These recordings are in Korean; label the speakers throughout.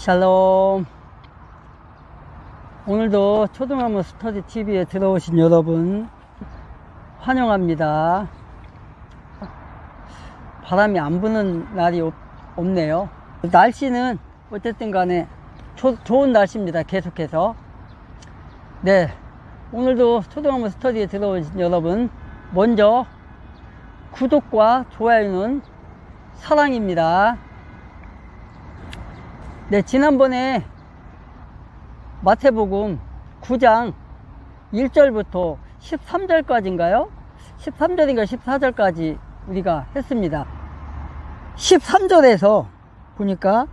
Speaker 1: 샬롬. 오늘도 초등학교 스터디 TV에 들어오신 여러분 환영합니다. 바람이 안 부는 날이 없네요. 날씨는 어쨌든 간에 좋은 날씨입니다. 계속해서. 네, 오늘도 초등학교 스터디에 들어오신 여러분, 먼저 구독과 좋아요는 사랑입니다. 네, 지난번에 마태복음 9장 1절부터 13절까지인가요? 13절인가 14절까지 우리가 했습니다. 13절에서 보니까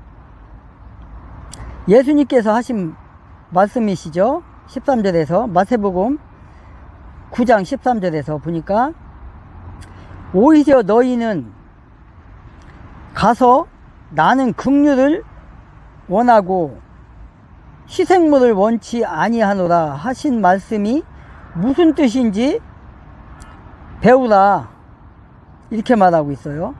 Speaker 1: 예수님께서 하신 말씀이시죠. 13절에서 마태복음 9장 13절에서 보니까 오히려 너희는 가서 나는 긍휼을 원하고 희생물을 원치 아니하노라 하신 말씀이 무슨 뜻인지 배우라, 이렇게 말하고 있어요.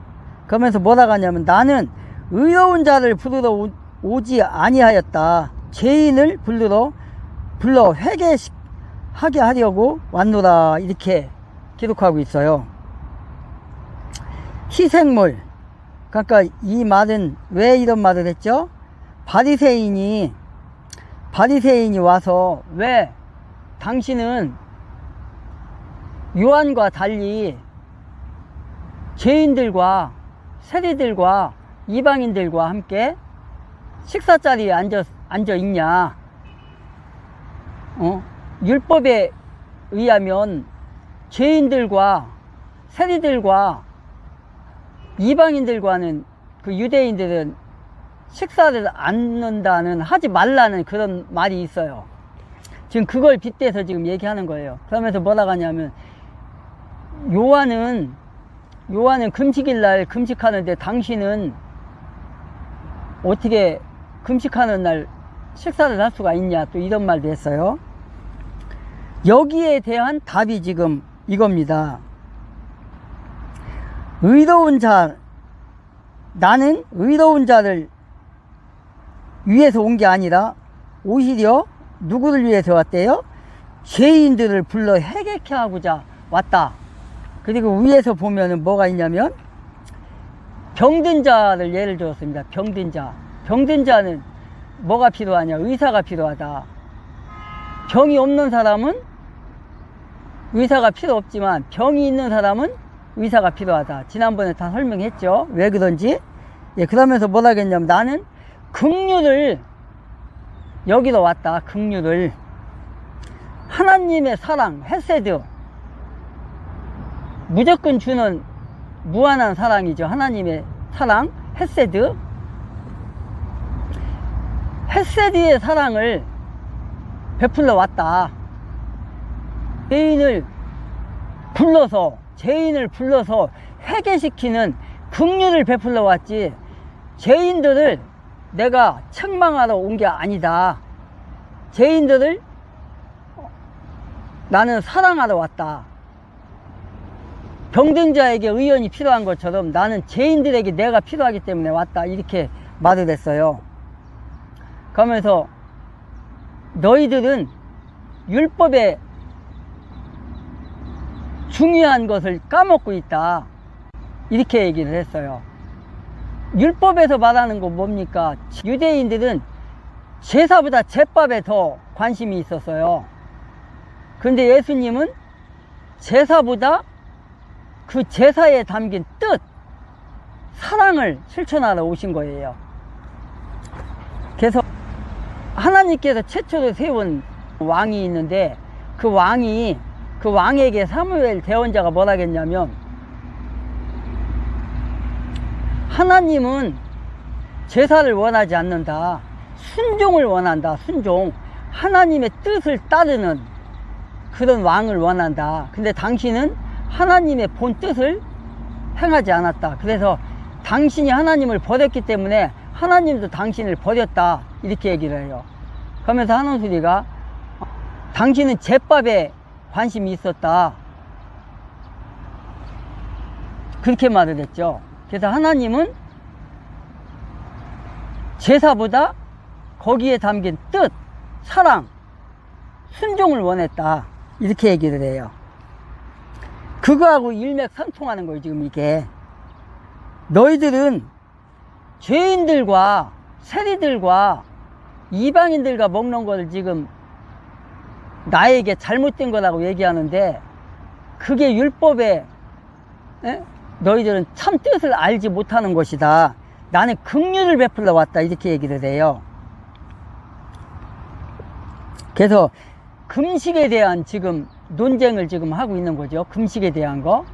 Speaker 1: 그러면서 뭐라고 하냐면, 나는 의로운 자를 부르러 오지 아니하였다. 죄인을 불러 회개하게 하려고 왔노라, 이렇게 기록하고 있어요. 희생물, 그러니까 이 말은 왜 이런 말을 했죠? 바리새인이 와서, 왜 당신은 요한과 달리 죄인들과 세리들과 이방인들과 함께 식사 자리에 앉아 있냐? 율법에 의하면 죄인들과 세리들과 이방인들과는, 그 유대인들은 식사를 하지 말라는 그런 말이 있어요. 지금 그걸 빗대서 지금 얘기하는 거예요. 그러면서 뭐라고 하냐면, 요한은 금식일 날 금식하는데 당신은 어떻게 금식하는 날 식사를 할 수가 있냐, 또 이런 말도 했어요. 여기에 대한 답이 지금 이겁니다. 나는 의로운 자를 위해서 온 게 아니라 오히려 누구를 위해서 왔대요? 죄인들을 불러 회개케 하고자 왔다. 그리고 위에서 보면은 뭐가 있냐면, 병든 자를 예를 들었습니다. 병든 자는 뭐가 필요하냐? 의사가 필요하다. 병이 없는 사람은 의사가 필요 없지만 병이 있는 사람은 의사가 필요하다. 지난번에 다 설명했죠. 왜 그런지. 예, 그러면서 뭐라 했냐면, 나는 긍휼을 여기로 왔다. 긍휼을, 하나님의 사랑, 헤세드, 무조건 주는 무한한 사랑이죠. 하나님의 사랑, 헤세드의 사랑을 베풀러 왔다. 죄인을 불러서 회개시키는 긍휼을 베풀러 왔지, 죄인들을 내가 책망하러 온 게 아니다. 죄인들을 나는 사랑하러 왔다. 병든 자에게 의원이 필요한 것처럼 나는 죄인들에게 내가 필요하기 때문에 왔다, 이렇게 말을 했어요. 그러면서 너희들은 율법의 중요한 것을 까먹고 있다, 이렇게 얘기를 했어요. 율법에서 말하는 거 뭡니까? 유대인들은 제사보다 제밥에 더 관심이 있었어요. 그런데 예수님은 제사보다 그 제사에 담긴 뜻, 사랑을 실천하러 오신 거예요. 그래서 하나님께서 최초로 세운 왕이 있는데, 그 왕에게 사무엘 대언자가 뭐라 했냐면, 하나님은 제사를 원하지 않는다. 순종을 원한다. 순종. 하나님의 뜻을 따르는 그런 왕을 원한다. 근데 당신은 하나님의 본 뜻을 행하지 않았다. 그래서 당신이 하나님을 버렸기 때문에 하나님도 당신을 버렸다, 이렇게 얘기를 해요. 그러면서 하는 소리가, 당신은 제밥에 관심이 있었다, 그렇게 말을 했죠. 그래서 하나님은 제사보다 거기에 담긴 뜻, 사랑, 순종을 원했다. 이렇게 얘기를 해요. 그거하고 일맥상통하는 거예요, 지금 이게. 너희들은 죄인들과 세리들과 이방인들과 먹는 걸 지금 나에게 잘못된 거라고 얘기하는데, 그게 율법에 너희들은 참 뜻을 알지 못하는 것이다. 나는 긍휼을 베풀러 왔다. 이렇게 얘기를 해요. 그래서 금식에 대한 지금 논쟁을 지금 하고 있는 거죠. 금식에 대한 거.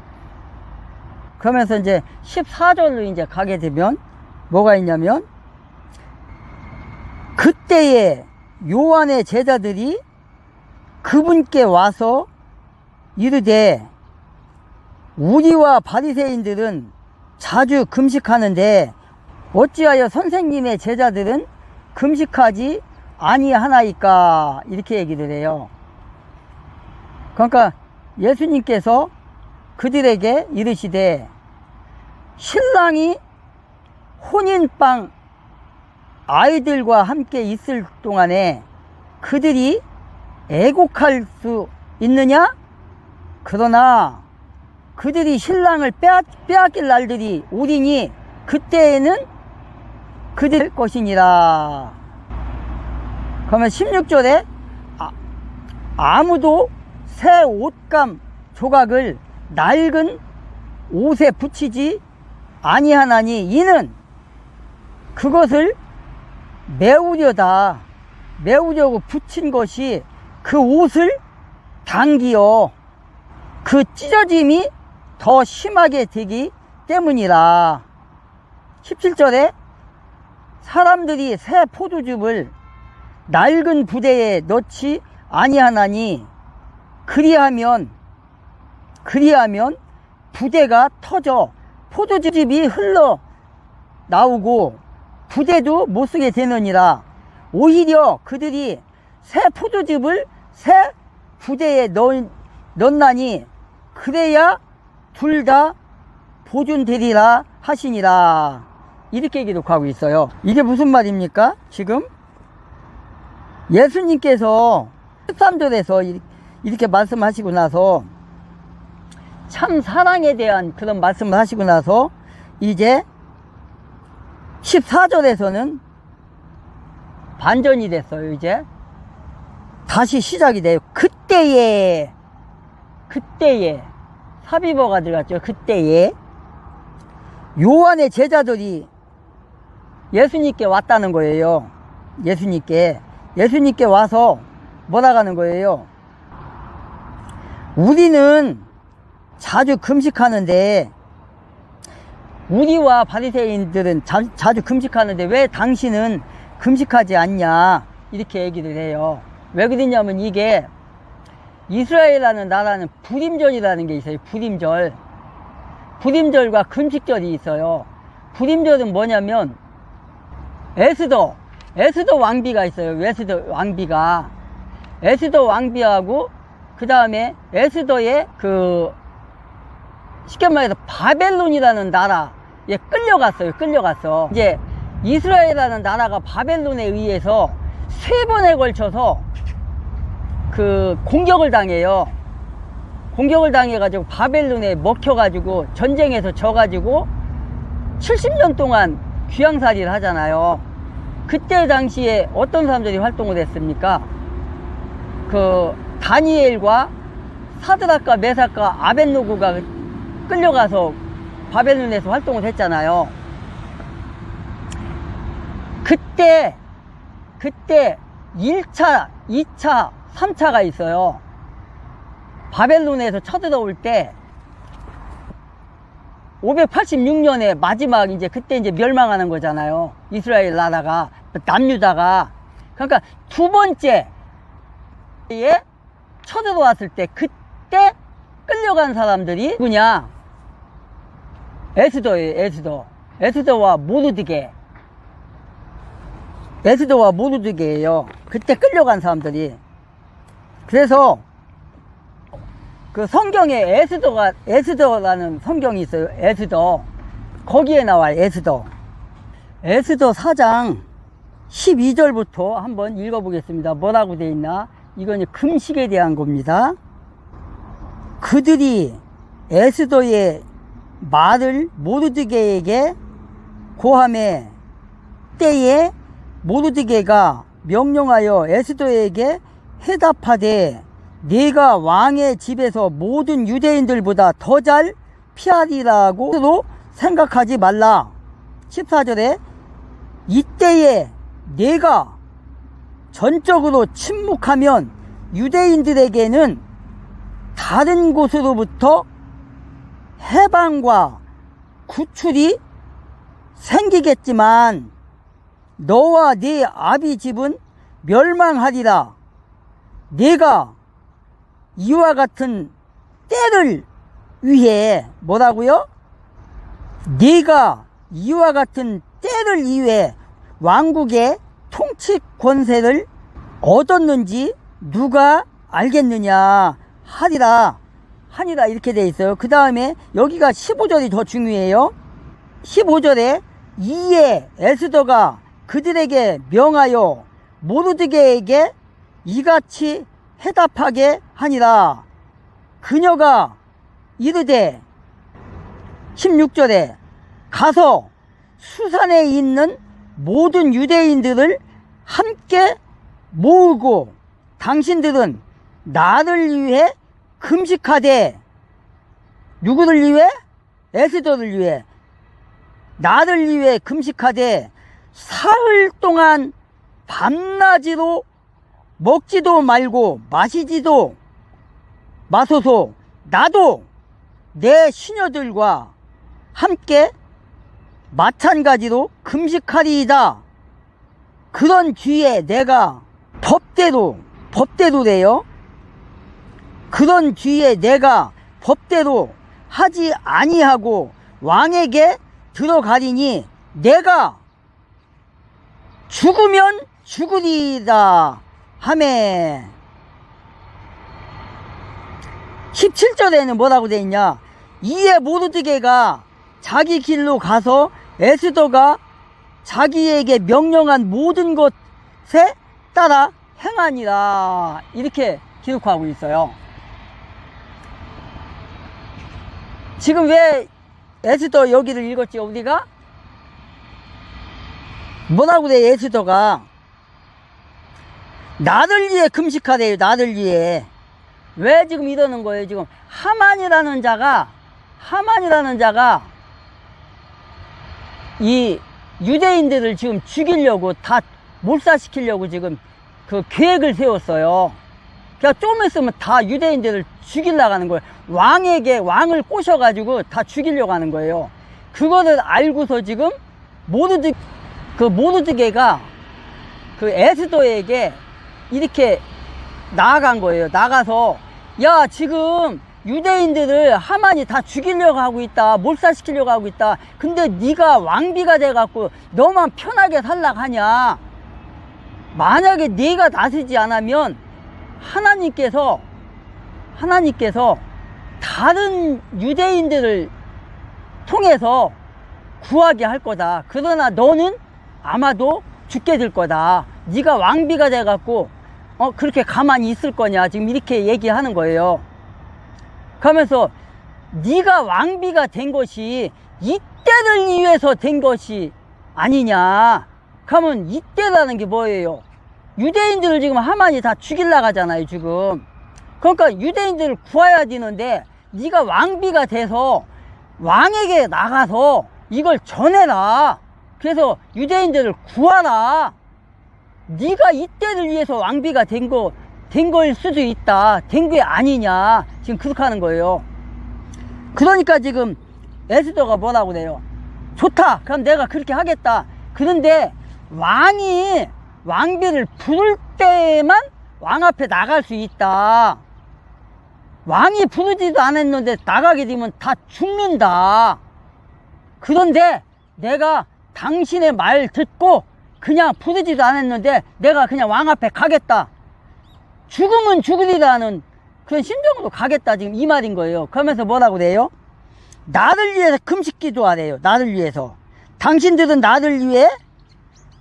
Speaker 1: 그러면서 이제 14절로 이제 가게 되면 뭐가 있냐면, 그때에 요한의 제자들이 그분께 와서 이르되, 우리와 바리새인들은 자주 금식하는데 어찌하여 선생님의 제자들은 금식하지 아니하나이까? 이렇게 얘기를 해요. 그러니까 예수님께서 그들에게 이르시되, 신랑이 혼인방 아이들과 함께 있을 동안에 그들이 애곡할 수 있느냐? 그러나 그들이 신랑을 빼앗길 날들이 오리니 그때에는 그들 것이니라. 그러면 16절에 아무도 새 옷감 조각을 낡은 옷에 붙이지 아니하나니 이는 그것을 메우려고 붙인 것이 그 옷을 당기어 그 찢어짐이 더 심하게 되기 때문이라. 17절에 사람들이 새 포도즙을 낡은 부대에 넣지 아니하나니 그리하면 부대가 터져 포도즙이 흘러 나오고 부대도 못 쓰게 되느니라. 오히려 그들이 새 포도즙을 새 부대에 넣나니 그래야 둘 다 보존되리라 하시니라. 이렇게 기록하고 있어요. 이게 무슨 말입니까? 지금 예수님께서 13절에서 이렇게 말씀하시고 나서, 참 사랑에 대한 그런 말씀을 하시고 나서 이제 14절에서는 반전이 됐어요. 이제 다시 시작이 돼요. 그때에 삽입어가 들어갔죠. 그때에 요한의 제자들이 예수님께 왔다는 거예요. 예수님께 와서 뭐라고 하는 거예요? 우리는 자주 금식하는데, 우리와 바리새인들은 자주 금식하는데 왜 당신은 금식하지 않냐? 이렇게 얘기를 해요. 왜 그러냐면 이게 이스라엘이라는 나라는 불임절이라는 게 있어요. 불임절과 금식절이 있어요. 불임절은 뭐냐면 에스더 왕비가 있어요. 에스더 왕비하고 그 다음에 에스더의 쉽게 말해서 바벨론이라는 나라에 끌려갔어. 이제 이스라엘이라는 나라가 바벨론에 의해서 3번에 걸쳐서 공격을 당해요. 공격을 당해가지고 바벨론에 먹혀가지고 전쟁에서 져가지고 70년 동안 귀양살이를 하잖아요. 그때 당시에 어떤 사람들이 활동을 했습니까? 다니엘과 사드락과 메삭과 아벳노고가 끌려가서 바벨론에서 활동을 했잖아요. 그때 1차, 2차, 3차가 있어요. 바벨론에서 쳐들어올 때 586년에 마지막 그때 멸망하는 거잖아요. 이스라엘 나라가, 남유다가. 그러니까 두 번째에 쳐들어왔을 때 그때 끌려간 사람들이 누구냐? 에스더예요. 에스더와 모르드게예요. 그때 끌려간 사람들이. 그래서 성경에 에스더라는 성경이 있어요. 에스더. 거기에 나와요. 에스더 4장 12절부터 한번 읽어보겠습니다. 뭐라고 되어 있나? 이건 금식에 대한 겁니다. 그들이 에스더의 말을 모르드게에게 고하매 때에 모르드게가 명령하여 에스더에게 해답하되 네가 왕의 집에서 모든 유대인들보다 더 잘 피하리라고 생각하지 말라. 14절에 이때에 네가 전적으로 침묵하면 유대인들에게는 다른 곳으로부터 해방과 구출이 생기겠지만 너와 네 아비 집은 멸망하리라. 네가 이와 같은 때를 위해 뭐라고요? 네가 이와 같은 때를 위해 왕국의 통치 권세를 얻었는지 누가 알겠느냐 하리라 이렇게 돼 있어요. 그 다음에 여기가 15절이 더 중요해요. 15절에 이에 에스더가 그들에게 명하여 모르드게에게 이같이 해답하게 하니라. 그녀가 이르되 16절에 가서 수산에 있는 모든 유대인들을 함께 모으고 당신들은 나를 위해 금식하되 누구를 위해? 에스더를 위해 나를 위해 금식하되 사흘 동안 밤낮으로 먹지도 말고 마시지도 마소서. 나도 내 시녀들과 함께 마찬가지로 금식하리이다. 그런 뒤에 내가 법대로래요. 그런 뒤에 내가 법대로 하지 아니하고 왕에게 들어가리니 내가 죽으면 죽으리다 하매. 17절에는 뭐라고 되어 있냐? 이에 모르드게가 자기 길로 가서 에스더가 자기에게 명령한 모든 것에 따라 행하니라. 이렇게 기록하고 있어요. 지금 왜 에스더 여기를 읽었지 우리가? 뭐라고 그래? 에스더가 나를 위해 금식하래요. 나를 위해. 왜 지금 이러는 거예요? 지금 하만이라는 자가 이 유대인들을 지금 죽이려고 다 몰살시키려고 지금 그 계획을 세웠어요. 그러니까 좀 있으면 다 유대인들을 죽이려고 하는 거예요. 왕을 꼬셔가지고 다 죽이려고 하는 거예요. 그거를 알고서 지금 모르드게가 그 에스더에게 이렇게 나아간 거예요. 나가서 야, 지금 유대인들을 하만이 다 죽이려고 하고 있다. 몰살시키려고 하고 있다. 근데 네가 왕비가 돼갖고 너만 편하게 살라고 하냐. 만약에 네가 나서지 않으면 하나님께서 다른 유대인들을 통해서 구하게 할 거다. 그러나 너는 아마도 죽게 될 거다. 네가 왕비가 돼갖고 그렇게 가만히 있을 거냐. 지금 이렇게 얘기하는 거예요. 그러면서 네가 왕비가 된 것이 이때를 위해서 된 것이 아니냐. 그러면 이때라는 게 뭐예요? 유대인들을 지금 하만이 다 죽이려고 하잖아요 지금. 그러니까 유대인들을 구해야 되는데 네가 왕비가 돼서 왕에게 나가서 이걸 전해라. 그래서 유대인들을 구하라. 네가 이때를 위해서 왕비가 된 거일 수도 있다. 된 게 아니냐. 지금 그렇게 하는 거예요. 그러니까 지금 에스더가 뭐라고 그래요? 좋다. 그럼 내가 그렇게 하겠다. 그런데 왕이 왕비를 부를 때만 왕 앞에 나갈 수 있다. 왕이 부르지도 않았는데 나가게 되면 다 죽는다. 그런데 내가 당신의 말 듣고 그냥 부르지도 않았는데 내가 그냥 왕 앞에 가겠다. 죽으면 죽으리라는 그런 심정으로 가겠다. 지금 이 말인 거예요. 그러면서 뭐라고 그래요? 나를 위해서 금식 기도하래요. 나를 위해서. 당신들은 나를 위해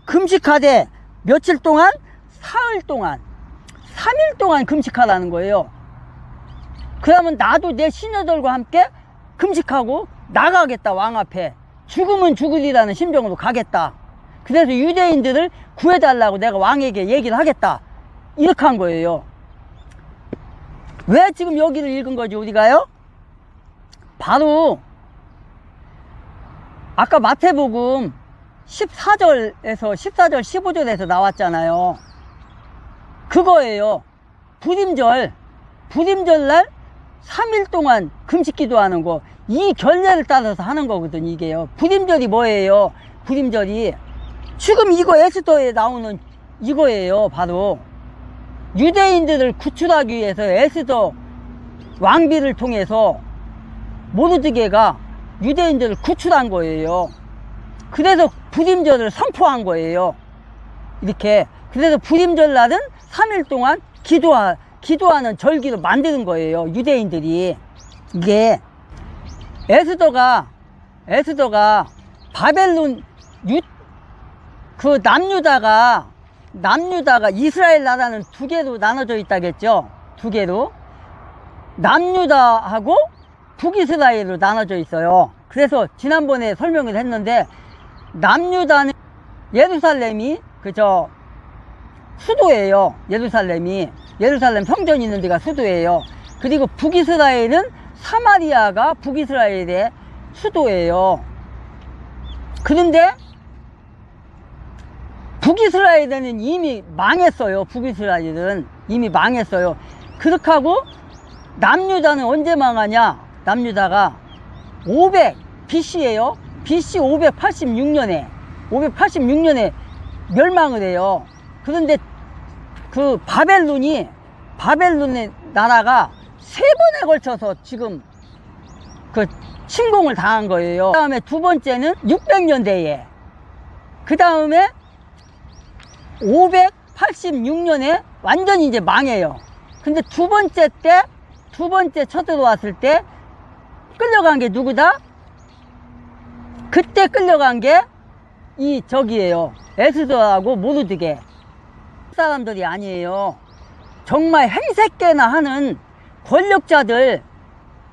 Speaker 1: 금식하되 며칠 동안? 사흘 동안, 3일 동안 금식하라는 거예요. 그러면 나도 내 시녀들과 함께 금식하고 나가겠다. 왕 앞에 죽으면 죽으리라는 심정으로 가겠다. 그래서 유대인들을 구해달라고 내가 왕에게 얘기를 하겠다. 이렇게 한 거예요. 왜 지금 여기를 읽은 거지 우리가요? 바로 아까 마태복음 14절 15절에서 나왔잖아요. 그거예요. 부림절날 3일 동안 금식 기도하는 거, 이 결례를 따라서 하는 거거든 이게요. 부림절이 뭐예요? 부림절이 지금 이거 에스더에 나오는 이거예요. 바로 유대인들을 구출하기 위해서 에스더 왕비를 통해서 모르드게가 유대인들을 구출한 거예요. 그래서 부림절을 선포한 거예요. 이렇게. 그래서 부림절 날은 3일 동안 기도하는 절기로 만드는 거예요. 유대인들이. 이게 에스더가 바벨론 그 남유다가 이스라엘 나라는 두 개로 나눠져 있다겠죠. 두 개로. 남유다하고 북이스라엘로 나눠져 있어요. 그래서 지난번에 설명을 했는데 남유다는 예루살렘이 수도예요. 예루살렘 성전이 있는 데가 수도예요. 그리고 북이스라엘은 사마리아가 북이스라엘의 수도예요. 그런데 북이스라엘은 이미 망했어요. 북이스라엘은 이미 망했어요. 그렇게 하고 남유다는 언제 망하냐? 남유다가 BC예요. BC 586년에 멸망을 해요. 그런데 그 바벨론의 나라가 3번에 걸쳐서 지금 그 침공을 당한 거예요. 그 다음에 두 번째는 600년대에, 그 다음에 586년에 완전히 이제 망해요. 근데 두 번째 쳐들어왔을 때 끌려간 게 누구다? 그때 끌려간 게 저기예요. 에스더하고 모르드게 사람들이 아니에요. 정말 행색계나 하는 권력자들,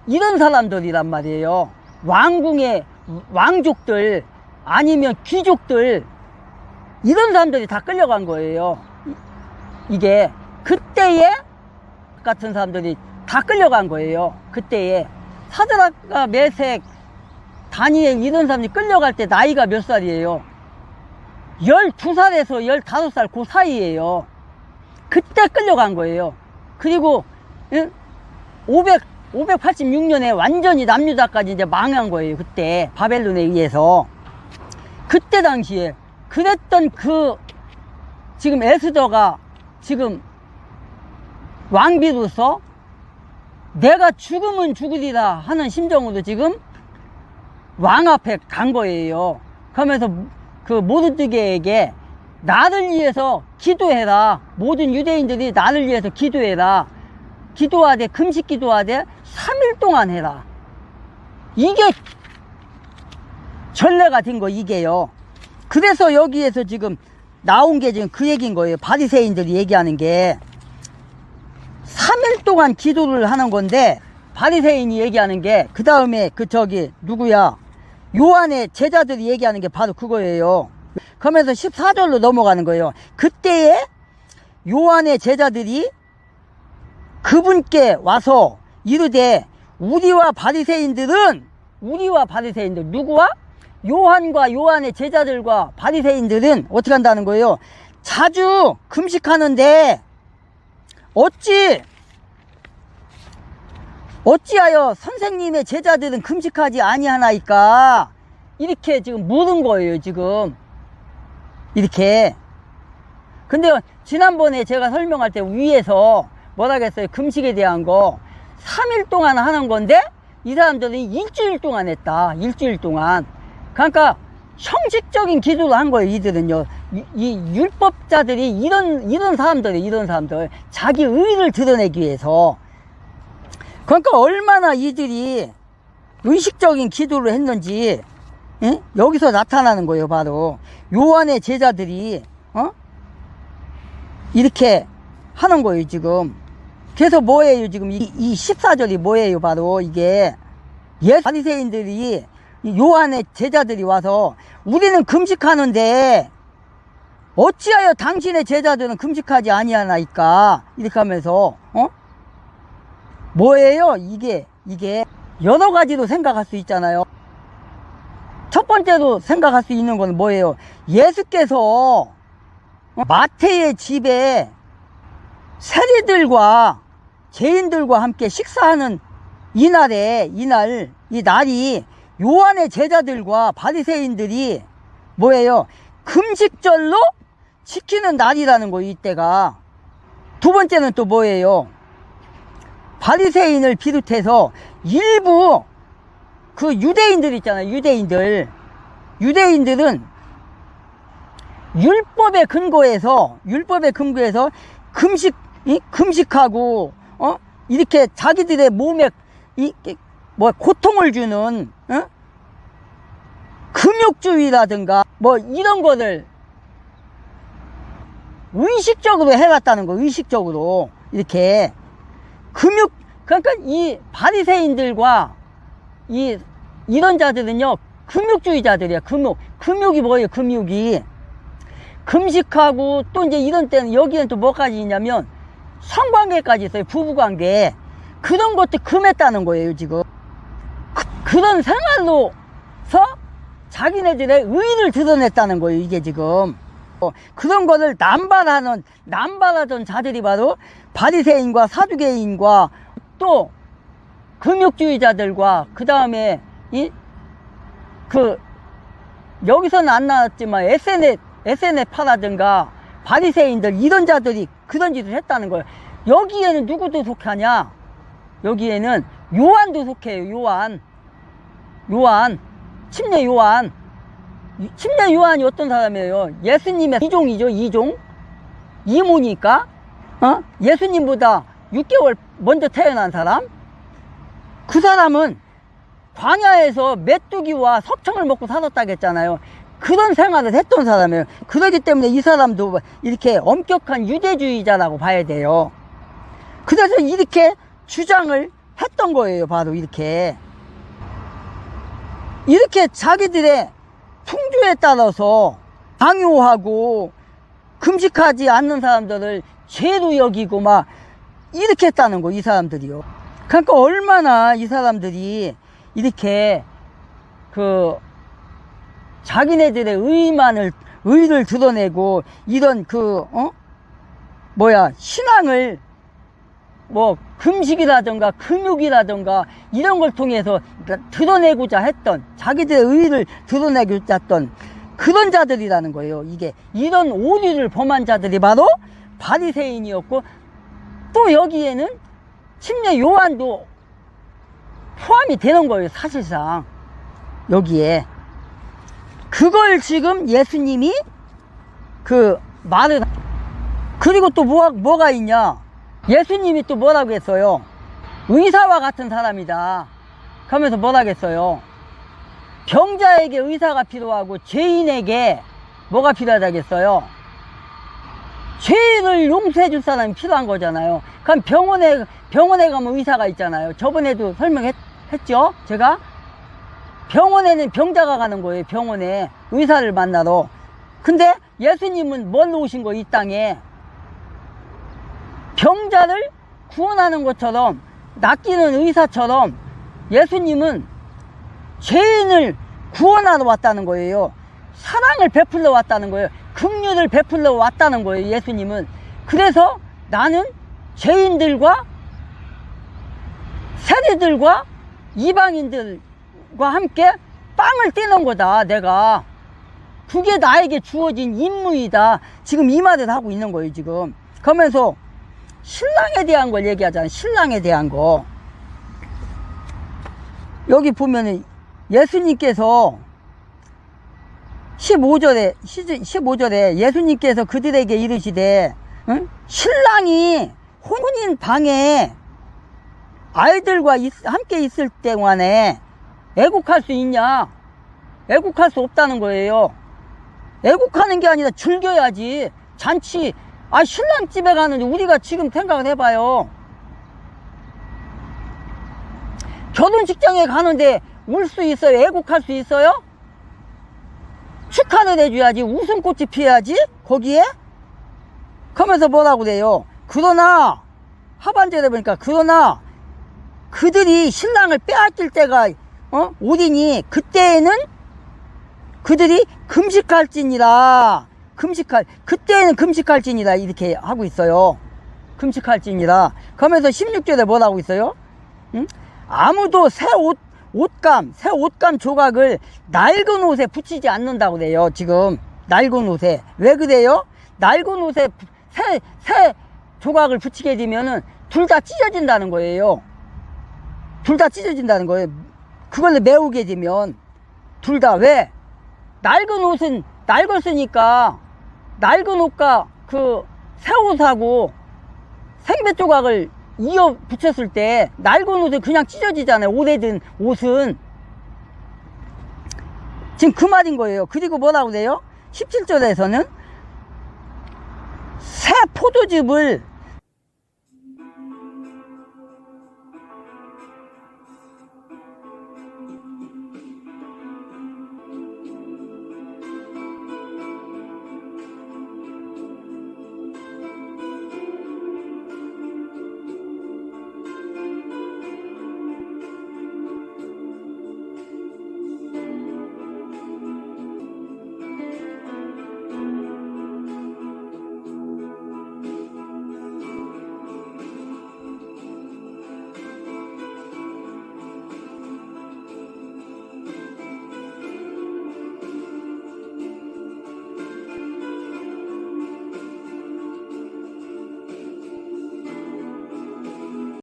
Speaker 1: 이런 사람들이란 말이에요. 왕궁의 왕족들 아니면 귀족들, 이런 사람들이 다 끌려간 거예요. 이게 그때에 같은 사람들이 다 끌려간 거예요. 그때에 사드락과 메색, 다니엘 이런 사람이 끌려갈 때 나이가 몇 살이에요? 12살에서 15살 그 사이에요. 그때 끌려간 거예요. 그리고 586년에 완전히 남유다까지 이제 망한 거예요. 그때 바벨론에 의해서. 그때 당시에 그랬던 지금 에스더가 지금 왕비로서 내가 죽으면 죽으리라 하는 심정으로 지금 왕 앞에 간 거예요. 그러면서 그 모르드게에게 나를 위해서 기도해라. 모든 유대인들이 나를 위해서 기도해라. 기도하되, 금식 기도하되 3일 동안 해라. 이게 전례가 된 거, 이게요. 그래서 여기에서 지금 나온 게 지금 그 얘기인 거예요. 바리새인들이 얘기하는 게 3일 동안 기도를 하는 건데, 바리새인이 얘기하는 게 그 다음에 누구야? 요한의 제자들이 얘기하는 게 바로 그거예요. 그러면서 14절로 넘어가는 거예요. 그때에 요한의 제자들이 그분께 와서 이르되 우리와 바리새인들 누구와? 요한과 요한의 제자들과 바리새인들은 어떻게 한다는 거예요? 자주 금식하는데 어찌하여 선생님의 제자들은 금식하지 아니하나이까? 이렇게 지금 물은 거예요. 지금 이렇게. 근데 지난번에 제가 설명할 때 위에서 뭐라겠어요? 금식에 대한 거 3일 동안 하는 건데 이 사람들은 일주일 동안 했다. 일주일 동안. 그러니까 형식적인 기도를 한 거예요. 이들은요. 이 율법자들이 이런 사람들 자기 의를 드러내기 위해서. 그러니까 얼마나 이들이 의식적인 기도를 했는지, 여기서 나타나는 거예요. 바로 요한의 제자들이 이렇게 하는 거예요, 지금. 그래서 뭐예요, 지금 이 14절이 뭐예요, 바로 이게. 바리새인들이 요한의 제자들이 와서 우리는 금식하는데 어찌하여 당신의 제자들은 금식하지 아니하나이까, 이렇게 하면서 뭐예요, 이게 여러 가지로 생각할 수 있잖아요. 첫 번째로 생각할 수 있는 건 뭐예요? 예수께서 마태의 집에 세리들과 죄인들과 함께 식사하는 이 날이 요한의 제자들과 바리새인들이 뭐예요? 금식절로 지키는 날이라는 거예요, 이때가. 두 번째는 또 뭐예요? 바리새인을 비롯해서 일부 그 유대인들 있잖아요, 유대인들은 율법의 근거에서 금식하고 이렇게 자기들의 몸에 고통을 주는 금욕주의라든가 이런 거를 의식적으로 해왔다는 거. 의식적으로 이렇게 그러니까 이 바리새인들과 이런 자들은요, 금욕주의자들이야. 금욕이 뭐예요? 금욕이 금식하고, 또 이제 이런 때는 여기는 또 뭐까지 있냐면 성관계까지 있어요. 부부관계. 그런 것도 금했다는 거예요, 지금. 그런 생활로서 자기네들의 의의를 드러냈다는 거예요, 이게 지금. 그런 거를 남발하던 자들이 바로 바리새인과 사두개인과 또 금욕주의자들과, 그 다음에 여기서는 안 나왔지만 SNF파라든가 바리새인들, 이런 자들이 그런 짓을 했다는 거예요. 여기에는 누구도 속하냐? 여기에는 요한도 속해요. 요한, 침례 요한이 어떤 사람이에요? 예수님의 이종이죠. 이모니까 예수님보다 6개월 먼저 태어난 사람. 그 사람은 광야에서 메뚜기와 석청을 먹고 살았다고 했잖아요. 그런 생활을 했던 사람이에요. 그렇기 때문에 이 사람도 이렇게 엄격한 유대주의자라고 봐야 돼요. 그래서 이렇게 주장을 했던 거예요. 바로 이렇게 자기들의 풍조에 따라서 강요하고 금식하지 않는 사람들을 죄로 여기고 이렇게 했다는 거, 이 사람들이요. 그러니까 얼마나 이 사람들이 이렇게 자기네들의 의의를 드러내고 이런 신앙을 금식이라든가 금욕이라든가 이런 걸 통해서 드러내고자 했던, 자기들의 의의를 드러내고자 했던 그런 자들이라는 거예요. 이런 오류를 범한 자들이 바로 바리새인이었고, 또 여기에는 침례 요한도 포함이 되는 거예요, 사실상. 여기에 그걸 지금 예수님이 말을. 그리고 또 뭐가 있냐? 예수님이 또 뭐라고 했어요? 의사와 같은 사람이다. 그러면서 뭐라고 했어요? 병자에게 의사가 필요하고 죄인에게 뭐가 필요하다겠어요? 죄를 용서해 줄 사람이 필요한 거잖아요. 그럼 병원에 가면 의사가 있잖아요. 저번에도 설명했죠? 제가 병원에는 병자가 가는 거예요. 병원에 의사를 만나러. 근데 예수님은 뭘로 오신 거예요? 이 땅에 병자를 구원하는 것처럼, 낚이는 의사처럼 예수님은 죄인을 구원하러 왔다는 거예요. 사랑을 베풀러 왔다는 거예요. 긍휼을 베풀러 왔다는 거예요, 예수님은. 그래서 나는 죄인들과 세리들과 이방인들과 함께 빵을 떼는 거다, 내가. 그게 나에게 주어진 임무이다. 지금 이 말을 하고 있는 거예요, 지금. 그러면서 신랑에 대한 걸 얘기하잖아요. 신랑에 대한 거. 여기 보면은 예수님께서 15절에 예수님께서 그들에게 이르시되, 신랑이 혼인 방에 아이들과 함께 있을 동안에 애국할 수 있냐? 애국할 수 없다는 거예요. 애국하는 게 아니라 즐겨야지. 잔치 아, 신랑 집에 가는데 우리가 지금 생각을 해봐요. 결혼식장에 가는데 울 수 있어요? 애국할 수 있어요? 축하를 해줘야지. 웃음꽃이 피어야지 거기에. 그러면서 뭐라고 그래요? 그러나 하반절에 보니까 그러나 그들이 신랑을 빼앗길 때가 오리니 그때에는 그들이 금식할지니라. 그때는 금식할지니라 이렇게 하고 있어요. 금식할지니라. 그러면서 16절에 뭐라고 있어요? 응? 아무도 새 옷감 조각을 낡은 옷에 붙이지 않는다고 그래요. 지금 낡은 옷에. 왜 그래요? 낡은 옷에 새 조각을 붙이게 되면은 둘 다 찢어진다는 거예요. 둘 다 찢어진다는 거예요. 그걸 메우게 되면 둘 다. 왜? 낡은 옷은 낡았으니까 낡은 옷과 그 새 옷하고 생배 조각을 이어 붙였을 때 낡은 옷은 그냥 찢어지잖아요. 오래된 옷은. 지금 그 말인 거예요. 그리고 뭐라고 그래요? 17절에서는 새 포도즙을